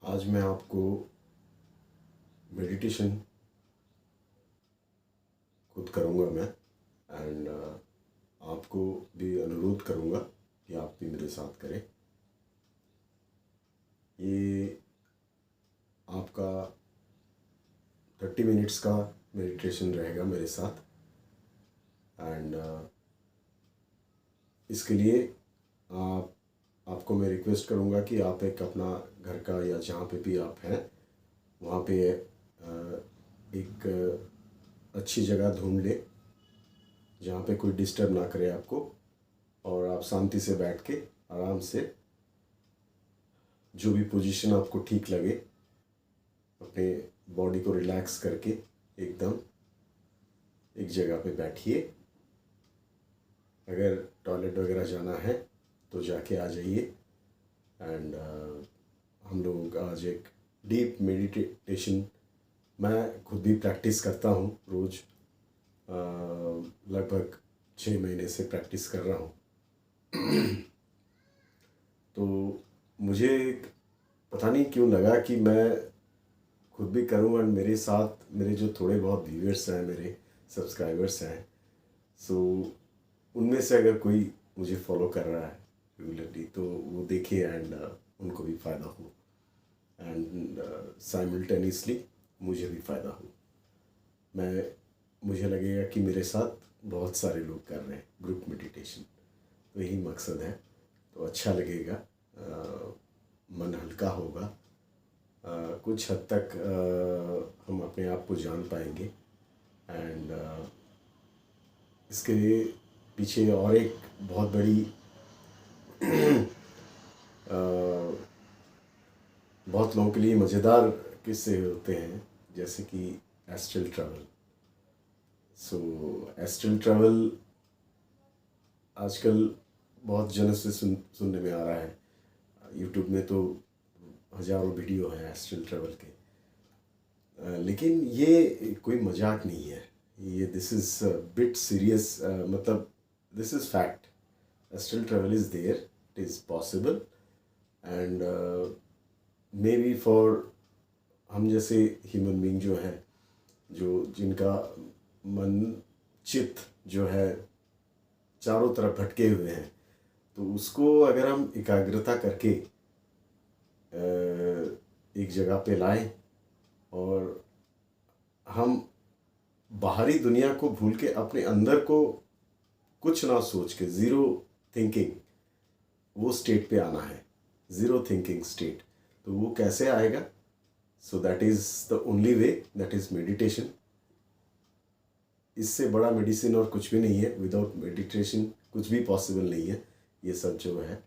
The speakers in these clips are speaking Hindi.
आज मैं आपको मेडिटेशन खुद करूँगा मैं एंड आपको भी अनुरोध करूँगा कि आप भी मेरे साथ करें। ये आपका 30 मिनट्स का मेडिटेशन रहेगा मेरे साथ एंड इसके लिए आपको मैं रिक्वेस्ट करूँगा कि आप एक अपना घर का या जहाँ पे भी आप हैं वहाँ पे एक अच्छी जगह ढूंढ लें जहाँ पे कोई डिस्टर्ब ना करे आपको, और आप शांति से बैठ के आराम से जो भी पोजीशन आपको ठीक लगे अपने बॉडी को रिलैक्स करके एकदम एक जगह पे बैठिए। अगर टॉयलेट वगैरह जाना है तो जाके आ जाइए एंड हम लोग आज एक डीप मेडिटेशन मैं खुद भी प्रैक्टिस करता हूँ रोज़, लगभग 6 महीने से प्रैक्टिस कर रहा हूँ। तो मुझे पता नहीं क्यों लगा कि मैं खुद भी करूँ एंड मेरे साथ मेरे जो थोड़े बहुत व्यूअर्स हैं, मेरे सब्सक्राइबर्स हैं, सो उनमें से अगर कोई मुझे फॉलो कर रहा है रेगुलरली तो वो देखे एंड उनको भी फ़ायदा हो एंड साइमल्टेनियसली मुझे भी फ़ायदा हो। मुझे लगेगा कि मेरे साथ बहुत सारे लोग कर रहे हैं ग्रुप मेडिटेशन, तो यही मकसद है। तो अच्छा लगेगा, मन हल्का होगा, कुछ हद तक हम अपने आप को जान पाएंगे एंड इसके पीछे और एक बहुत बड़ी बहुत लोगों के लिए मज़ेदार किस्से होते हैं, जैसे कि एस्ट्रल ट्रैवल। सो एस्ट्रल ट्रैवल आजकल बहुत जन से सुनने में आ रहा है। यूट्यूब में तो हज़ारों वीडियो हैं एस्ट्रल ट्रैवल के, लेकिन ये कोई मजाक नहीं है। ये दिस इज़ बिट सीरियस, मतलब this is fact. Astral travel is there, it is possible and may be for हम जैसे ह्यूमन बीइंग जो है, जो जिनका मन चित्त जो है चारों तरफ भटके हुए हैं, तो उसको अगर हम एकाग्रता करके एक जगह पे लाएं और हम बाहरी दुनिया को भूल के अपने अंदर को कुछ ना सोच के ज़ीरो थिंकिंग, वो स्टेट पे आना है, ज़ीरो थिंकिंग स्टेट। तो वो कैसे आएगा? So that is the only way, that is meditation. इससे बड़ा मेडिसिन और कुछ भी नहीं है। विदाउट मेडिटेशन कुछ भी पॉसिबल नहीं है। ये सब जो है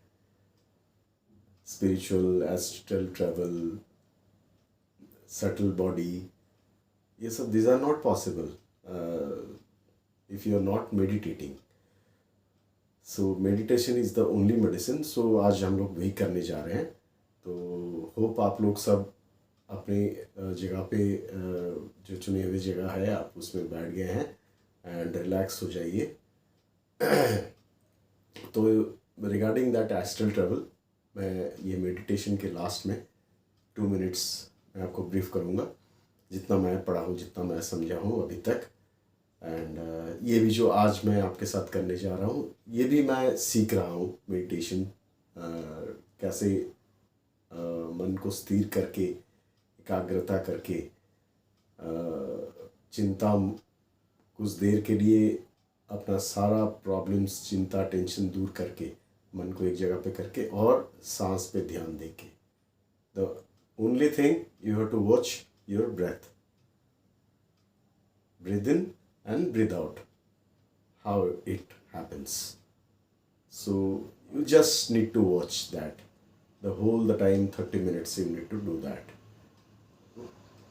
spiritual, astral travel, subtle body, ये सब this are not possible if you are not meditating. So meditation is the only medicine. So आज हम लोग वही करने जा रहे हैं। तो होप आप लोग सब अपनी जगह पे जो चुनी हुई जगह है आप उसमें बैठ गए हैं एंड रिलैक्स हो जाइए। तो रिगार्डिंग दैट एस्ट्रल ट्रैवल, मैं ये मेडिटेशन के लास्ट में 2 मिनट्स मैं आपको ब्रीफ करूँगा, जितना मैं पढ़ा हूँ, जितना मैं समझा हूँ अभी तक। एंड ये भी जो आज मैं आपके साथ करने जा रहा हूँ, ये भी मैं सीख रहा हूँ मेडिटेशन, कैसे मन को स्थिर करके एकाग्रता करके चिंता कुछ देर के लिए अपना सारा प्रॉब्लम्स, चिंता, टेंशन दूर करके मन को एक जगह पे करके और सांस पे ध्यान देके, the only thing you have to watch your breath, breathe in and breathe out, how it happens. So you just need to watch that the time, 30 minutes you need to do that.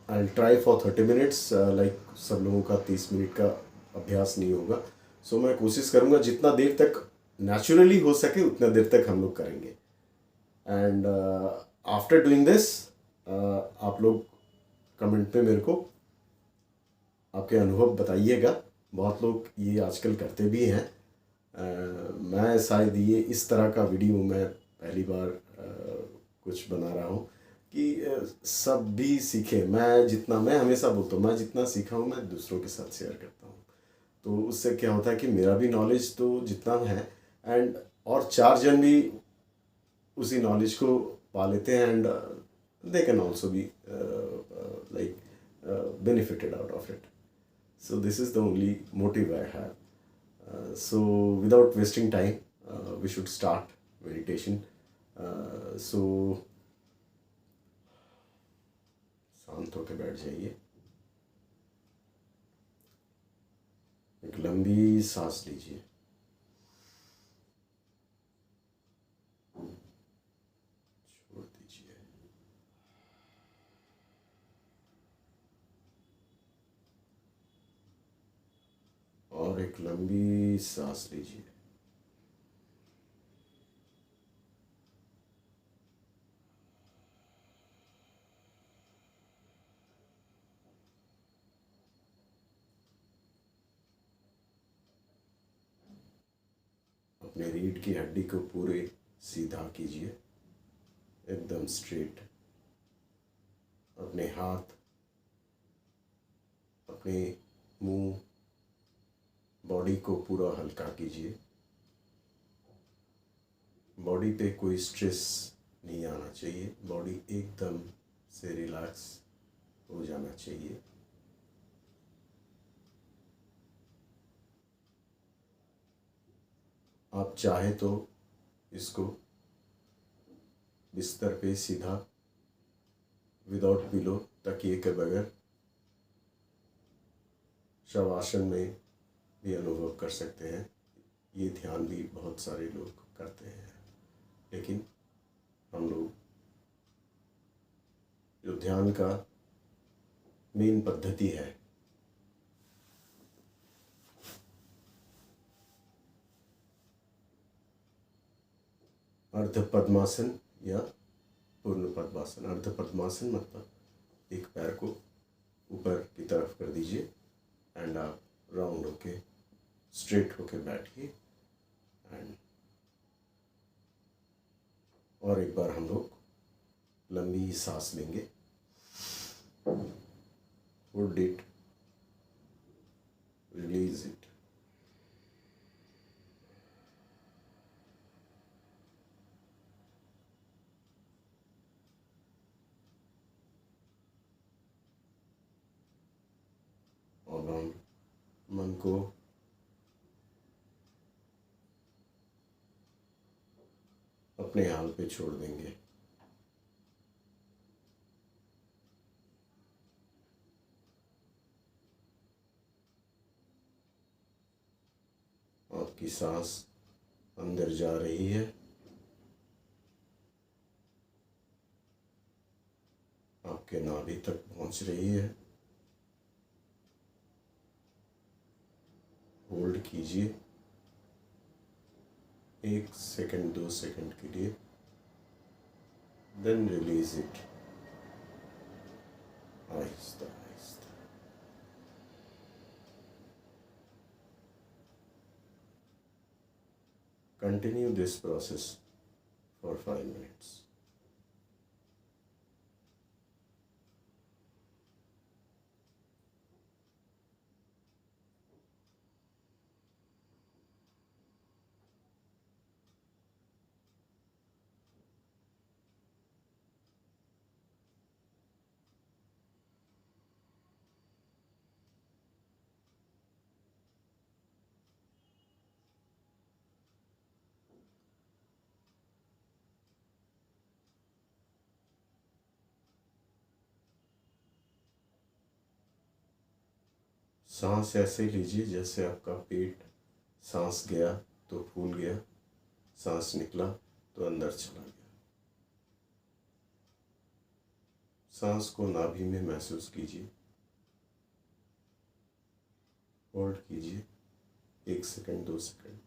I'll try for 30 minutes, like सब लोगों का 30 मिनट का अभ्यास नहीं होगा। सो मैं कोशिश करूँगा जितना देर तक नेचुरली हो सके उतना देर तक हम लोग करेंगे। एंड आफ्टर डूइंग दिस आप लोग कमेंट पे मेरे को आपके अनुभव बताइएगा। बहुत लोग ये आजकल करते भी हैं। मैं शायद ये इस तरह का वीडियो मैं पहली बार कुछ बना रहा हूँ, कि सब भी सीखे। मैं हमेशा बोलता हूँ, मैं जितना सीखा हूँ मैं दूसरों के साथ शेयर करता हूँ। तो उससे क्या होता है कि मेरा भी नॉलेज तो जितना है, एंड और चार जन भी उसी नॉलेज को पा लेते हैं, and they can also be like benefited out of it. So this is the only motive I have. So without wasting time, we should start meditation. So शांत होकर बैठ जाइए, एक लंबी सांस लीजिए, छोड़ दीजिए, और एक लंबी सांस लीजिए। अपने रीढ़ की हड्डी को पूरे सीधा कीजिए, एकदम स्ट्रेट। अपने हाथ, अपने मुंह, बॉडी को पूरा हल्का कीजिए। बॉडी पे कोई स्ट्रेस नहीं आना चाहिए, बॉडी एकदम से रिलैक्स हो जाना चाहिए। आप चाहे तो इसको बिस्तर पे सीधा विदाउट पिलो, तकिए के बगैर शवासन में भी अनुभव कर सकते हैं। ये ध्यान भी बहुत सारे लोग करते हैं, लेकिन हम लोग जो ध्यान का मेन पद्धति है, अर्ध पद्मासन या पूर्ण पद्मासन। अर्ध पद्मासन मतलब एक पैर को ऊपर की तरफ कर दीजिए, एंड आप राउंड होके स्ट्रेट होके बैठिए, एंड और एक बार हम लोग लंबी सांस लेंगे। Hold it, release it. और हम मन को अपने हाल पे छोड़ देंगे। आपकी सांस अंदर जा रही है, आपके नाभि तक पहुंच रही है। होल्ड कीजिए 1 सेकंड 2 सेकंड के लिए, then release it Aahista Aahista. Continue this process for 5 minutes. सांस ऐसे लीजिए जैसे आपका पेट सांस गया तो फूल गया, सांस निकला तो अंदर चला गया। सांस को नाभि में महसूस कीजिए। होल्ड कीजिए 1 सेकंड 2 सेकंड,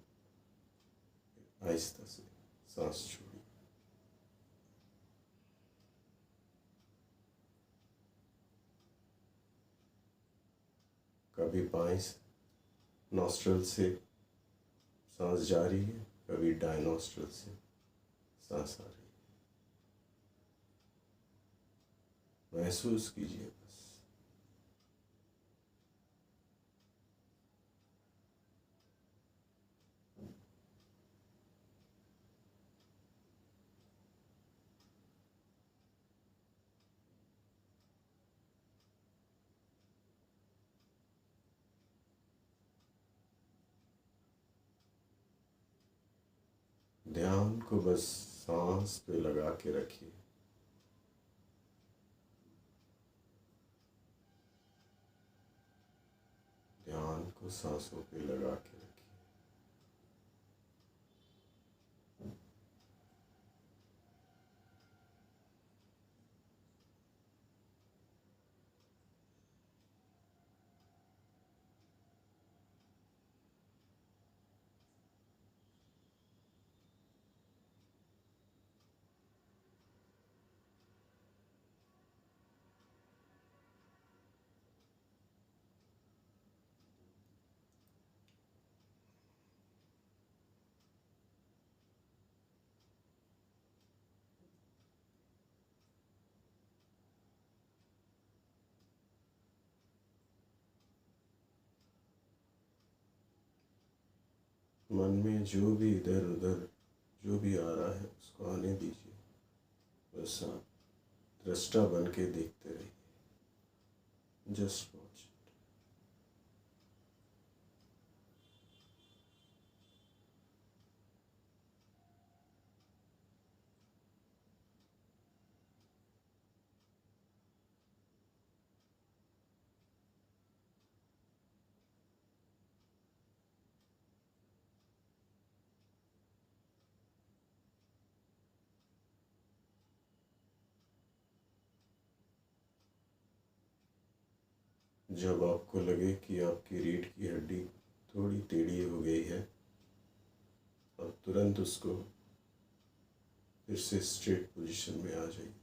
आहिस्ता से सांस छोड़िए। कभी बाएं नॉस्ट्रल से सांस जा रही है, कभी दाएं नॉस्ट्रल से सांस आ रही है। महसूस कीजिए बस। ध्यान को बस सांस पे लगा के रखिए। ध्यान को सांसों पे लगा के रखिए। मन में जो भी इधर उधर जो भी आ रहा है उसको आने दीजिए। बस आप दृष्टा बन के देखते रहिए। Just watch. जब आपको लगे कि आपकी रीढ़ की हड्डी थोड़ी टेढ़ी हो गई है, आप तुरंत उसको फिर से स्ट्रेट पोजीशन में आ जाइए।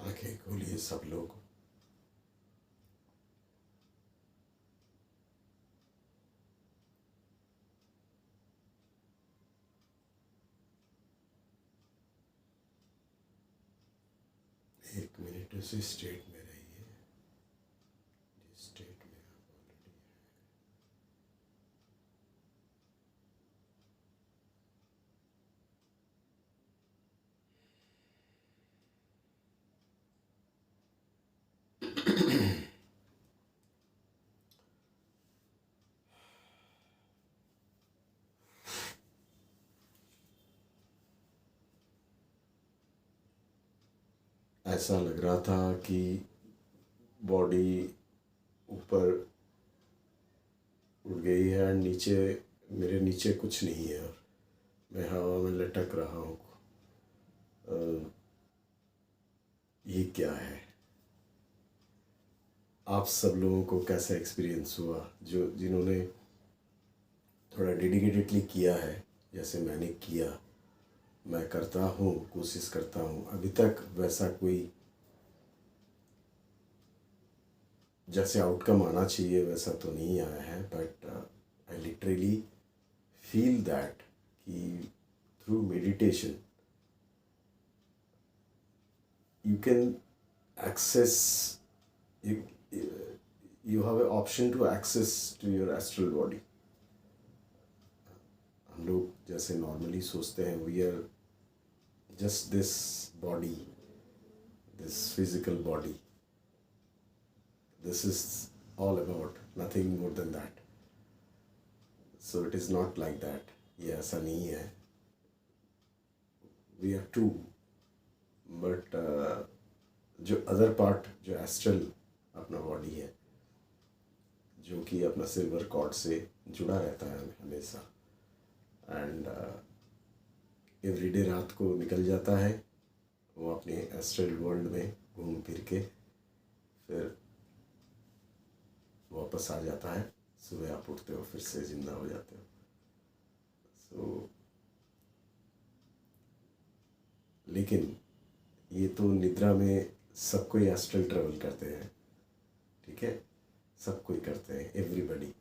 आंखें खोलिए सब लोग। एक मिनट उसी स्टेट में रहिए जिस स्टेट में आप ऑलरेडी ऐसा लग रहा था कि बॉडी ऊपर उड़ गई है, नीचे मेरे नीचे कुछ नहीं है और मैं हवा में लटक रहा हूँ। ये क्या है? आप सब लोगों को कैसा एक्सपीरियंस हुआ जो जिन्होंने थोड़ा डेडिकेटेडली किया है जैसे मैंने किया? मैं करता हूँ, कोशिश करता हूँ, अभी तक वैसा कोई जैसे आउटकम आना चाहिए वैसा तो नहीं आया है, but I literally feel that कि through meditation you can access you you have an option to access to your astral body. हम लोग जैसे नॉर्मली सोचते हैं we are just this body, this physical body, this is all about nothing more than that. So it is not like that. ये ऐसा नहीं है. वी आर टू, बट जो अदर पार्ट जो एस्ट्रल अपना बॉडी है जो कि अपना सिल्वर कॉर्ड से जुड़ा रहता है हमेशा, एंड एवरीडे रात को निकल जाता है वो अपने एस्ट्रल वर्ल्ड में घूम फिर के, फिर वापस आ जाता है. सुबह आप उठते हो फिर से जिंदा हो जाते हो. सो लेकिन ये तो निद्रा में सब कोई एस्ट्रल ट्रेवल करते हैं, ठीक है, सब कोई करते हैं, everybody,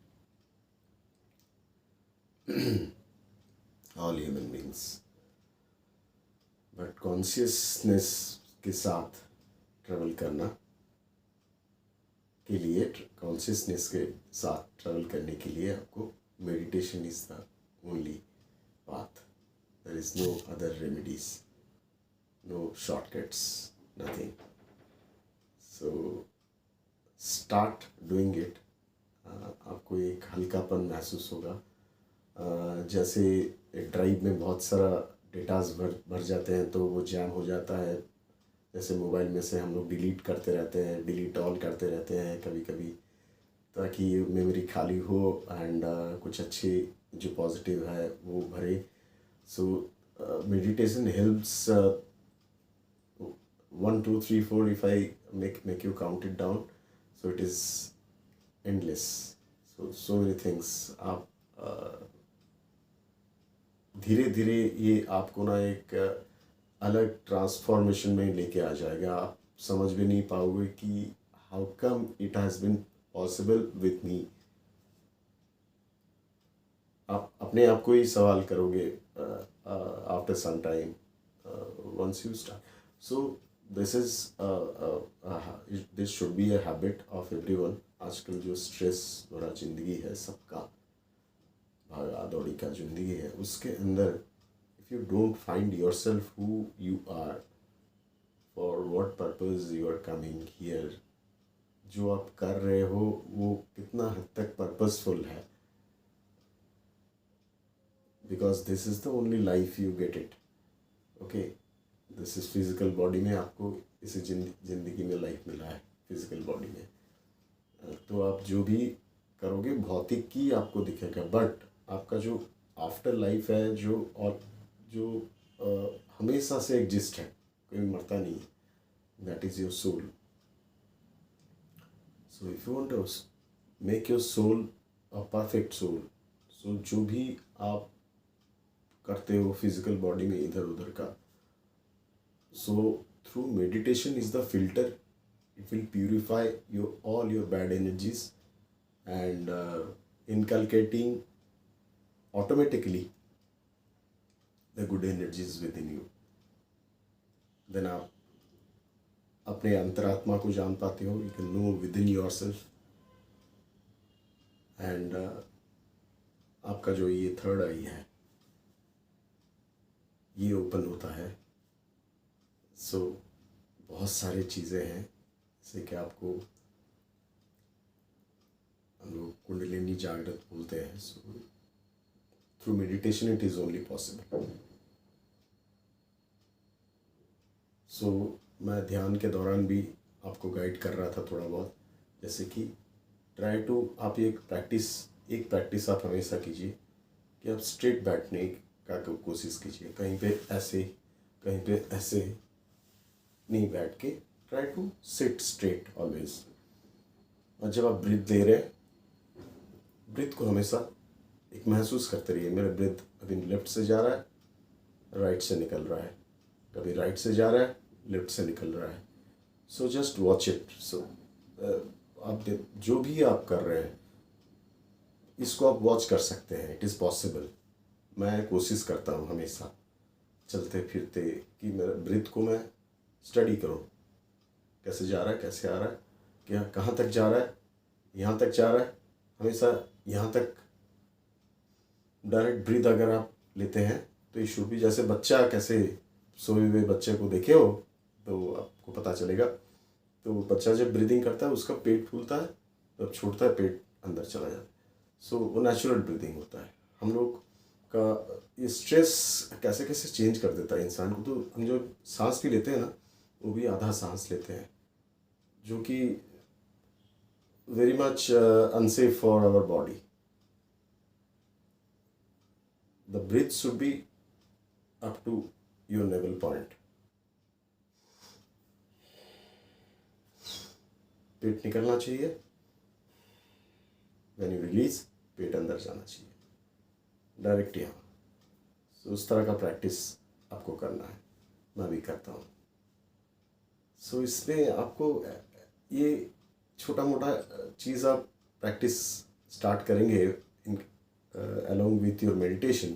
all human beings. But consciousness के साथ ट्रेवल करना के लिए, कॉन्शियसनेस के साथ ट्रेवल करने के लिए आपको meditation is the only path. There is no other remedies, no shortcuts, nothing. So start doing it. आपको एक हल्कापन महसूस होगा. जैसे एक ड्राइव में बहुत सारा डेटाज भर जाते हैं तो वो जैम हो जाता है. जैसे मोबाइल में से हम लोग डिलीट करते रहते हैं, डिलीट ऑल करते रहते हैं कभी कभी, ताकि मेमोरी खाली हो एंड कुछ अच्छे जो पॉजिटिव है वो भरे. So meditation helps 1 2 3 4 if I make you count it down, so it is endless. So many things. आप धीरे धीरे ये आपको ना एक अलग ट्रांसफॉर्मेशन में लेके आ जाएगा. आप समझ भी नहीं पाओगे कि how come it has been possible with me. आप अपने आप को ही सवाल करोगे after some time once you start. So this should be a habit of everyone. आजकल जो स्ट्रेस भरा ज़िंदगी है सबका, भागा दौड़ी का ज़िंदगी है, उसके अंदर if you don't find yourself who you are, for what purpose you are coming here, जो आप कर रहे हो वो कितना हद तक पर्पसफुल है, because this is the only life you get it. Okay, this is physical body में आपको इसी ज़िंदगी में लाइफ मिला है फिज़िकल बॉडी में. तो आप जो भी करोगे भौतिक की आपको दिखेगा, बट आपका जो आफ्टर लाइफ है जो और जो हमेशा से एग्जिस्ट है, कोई मरता नहीं है, that is your soul. So if you want to make your soul a perfect soul, so जो भी आप करते हो फिज़िकल बॉडी में इधर उधर का, सो through meditation is the filter. It will purify all your bad energies and inculcating automatically the good energies within you. Then आप अपने अंतरात्मा को जान पाते हो. You can know within yourself. And आपका जो ये थर्ड आई है ये ओपन होता है. सो बहुत सारी चीज़ें हैं जैसे कि आपको हम लोग कुंडलिनी जागृत बोलते हैं. So through meditation it is only possible. So मैं ध्यान के दौरान भी आपको गाइड कर रहा था थोड़ा बहुत, जैसे कि ट्राई टू आप एक प्रैक्टिस आप हमेशा कीजिए कि आप स्ट्रेट बैठने का कोशिश कीजिए. कहीं पे ऐसे कहीं पे ऐसे नहीं बैठ के try to sit straight always. और जब आप ब्रीथ ले रहे हैं, ब्रीथ को हमेशा एक महसूस करते रहिए. मेरा ब्रीथ अभी लेफ्ट से जा रहा है, राइट से निकल रहा है, कभी राइट से जा रहा है, लेफ्ट से निकल रहा है. So just watch it. So आप जो भी आप कर रहे हैं इसको आप वॉच कर सकते हैं. It is possible. मैं कोशिश करता हूँ हमेशा चलते फिरते कि मेरा ब्रीथ को मैं स्टडी करूँ, कैसे जा रहा है, कैसे आ रहा है, क्या कहाँ तक जा रहा है, यहाँ तक जा रहा है, हमेशा यहाँ तक. डायरेक्ट ब्रीथ अगर आप लेते हैं तो ये शुड भी, जैसे बच्चा कैसे सोए हुए बच्चे को देखे हो तो आपको पता चलेगा. तो बच्चा जब ब्रीदिंग करता है उसका पेट फूलता है, जब छोड़ता है पेट अंदर चला जाता है. सो वो नेचुरल ब्रीदिंग होता है. हम लोग का ये स्ट्रेस कैसे कैसे चेंज कर देता है इंसान को. तो हम जो सांस भी लेते हैं ना, वो भी आधा सांस लेते हैं, जो कि very much unsafe for our body. The breath should be up to your navel point. पेट निकलना चाहिए. व्हेन यू रिलीज, पेट अंदर जाना चाहिए डायरेक्ट यहाँ. सो उस तरह का प्रैक्टिस आपको करना है. मैं भी करता हूँ. सो इसमें आपको ये छोटा मोटा चीज़ आप प्रैक्टिस स्टार्ट करेंगे इन अलोंग विथ योर मेडिटेशन,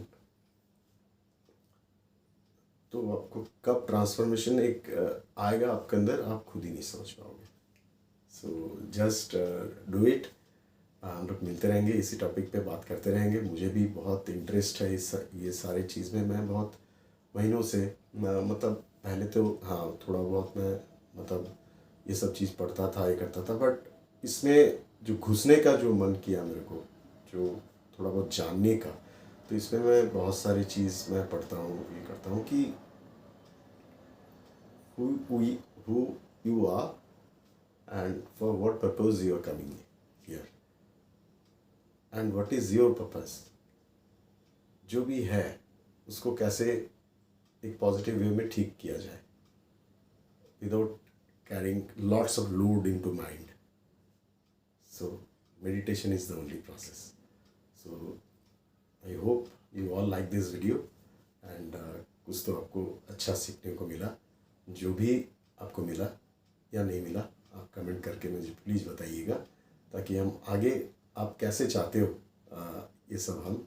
तो आपको कब ट्रांसफॉर्मेशन एक आएगा आपके अंदर आप खुद ही नहीं समझ पाओगे. So just do it. हम लोग मिलते रहेंगे, इसी टॉपिक पे बात करते रहेंगे. मुझे भी बहुत इंटरेस्ट है ये सारी चीज़ में. मैं बहुत महीनों से मतलब पहले तो हाँ थोड़ा बहुत मैं मतलब ये सब चीज़ पढ़ता था, ये करता था, बट इसमें जो घुसने का जो मन किया मेरे को, जो थोड़ा बहुत जानने का, तो इसमें मैं बहुत सारी चीज़ मैं पढ़ता हूँ, ये करता हूँ कि who you are and for what purpose you are coming here and what is your purpose. जो भी है उसको कैसे एक पॉजिटिव वे में ठीक किया जाए without carrying lots of load into mind. So meditation is the only process. So I hope you all like this video and कुछ तो आपको अच्छा सीखने को मिला. जो भी आपको मिला या नहीं मिला आप कमेंट करके मुझे प्लीज़ बताइएगा, ताकि हम आगे आप कैसे चाहते हो ये सब हम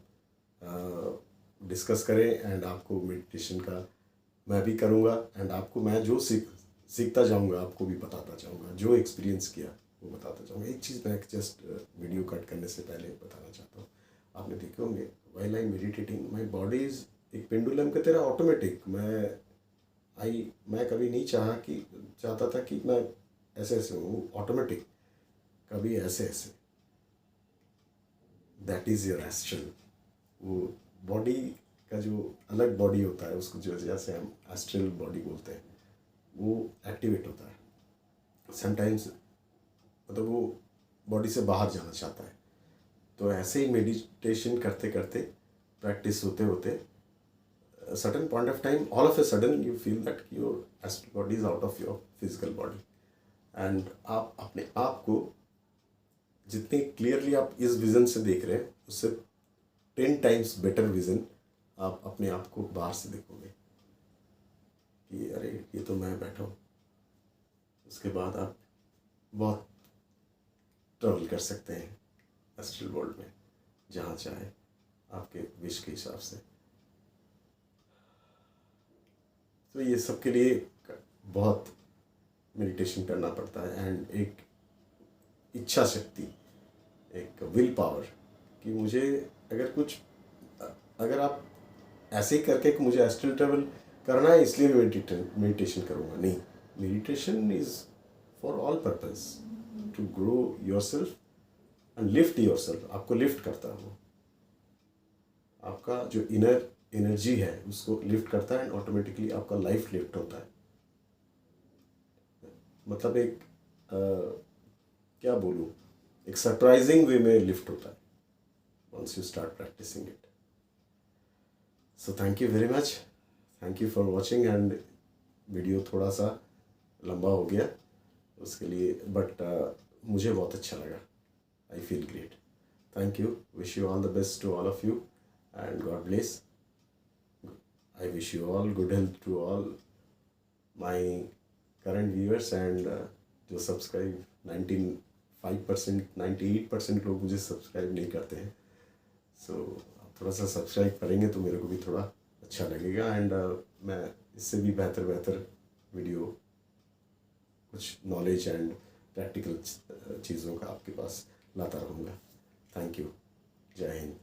डिस्कस करें. एंड आपको मेडिटेशन का मैं भी करूँगा एंड आपको मैं जो सीखता जाऊँगा आपको भी बताता जाऊँगा. जो एक्सपीरियंस किया वो बताता जाऊँगा. एक चीज़ मैं जस्ट वीडियो कट करने से पहले बताना चाहता हूँ. आपने देखे होंगे while I meditating my body is एक पेंडुलम की तरह ऑटोमेटिक. मैं कभी नहीं चाहता था कि मैं ऐसे ऐसे हूँ. ऑटोमेटिक कभी ऐसे ऐसे. That is your astral. वो बॉडी का जो अलग बॉडी होता है उसको जो जैसे हम एस्ट्रल बॉडी बोलते हैं वो एक्टिवेट होता है. समटाइम्स मतलब वो बॉडी से बाहर जाना चाहता है. तो ऐसे ही मेडिटेशन करते करते प्रैक्टिस होते होते certain point of time all of a sudden you feel that your astral body is out of your physical body and आप अपने आप को जितने क्लियरली आप इस विज़न से देख रहे हैं उससे 10 times बेटर विज़न आप अपने आप को बाहर से देखोगे. कि अरे ये तो मैं बैठा हूँ। उसके बाद आप बहुत ट्रैवल कर सकते हैं एस्ट्रल वर्ल्ड में, जहाँ चाहे आपके विश के हिसाब से। तो ये सब के लिए बहुत मेडिटेशन करना पड़ता है, एंड एक इच्छा शक्ति, एक विल पावर कि मुझे अगर कुछ, अगर आप ऐसे ही करके कि मुझे एस्ट्रल ट्रैवल करना है इसलिए मैं मेडिटेशन करूँगा, नहीं। Meditation is for all purpose, to grow yourself and lift yourself. आपको लिफ्ट करता है वो, आपका जो इनर एनर्जी है उसको लिफ्ट करता है, एंड ऑटोमेटिकली आपका लाइफ लिफ्ट होता है। मतलब एक क्या बोलूँ, एक सरप्राइजिंग वे में लिफ्ट होता है once you start practicing it. So thank you very much. Thank you for watching, and video थोड़ा सा लंबा हो गया उसके लिए, बट मुझे बहुत अच्छा लगा. I feel great. Thank you. Wish you all the best to all of you, and God bless. I wish you all good health to all my current viewers, and जो सब्सक्राइब 95%, 98% लोग मुझे सब्सक्राइब नहीं करते हैं. सो आप थोड़ा सा सब्सक्राइब करेंगे तो मेरे को भी थोड़ा अच्छा लगेगा, एंड मैं इससे भी बेहतर वीडियो, कुछ नॉलेज एंड प्रैक्टिकल चीज़ों का आपके पास लाता रहूँगा. Thank you. जय हिंद.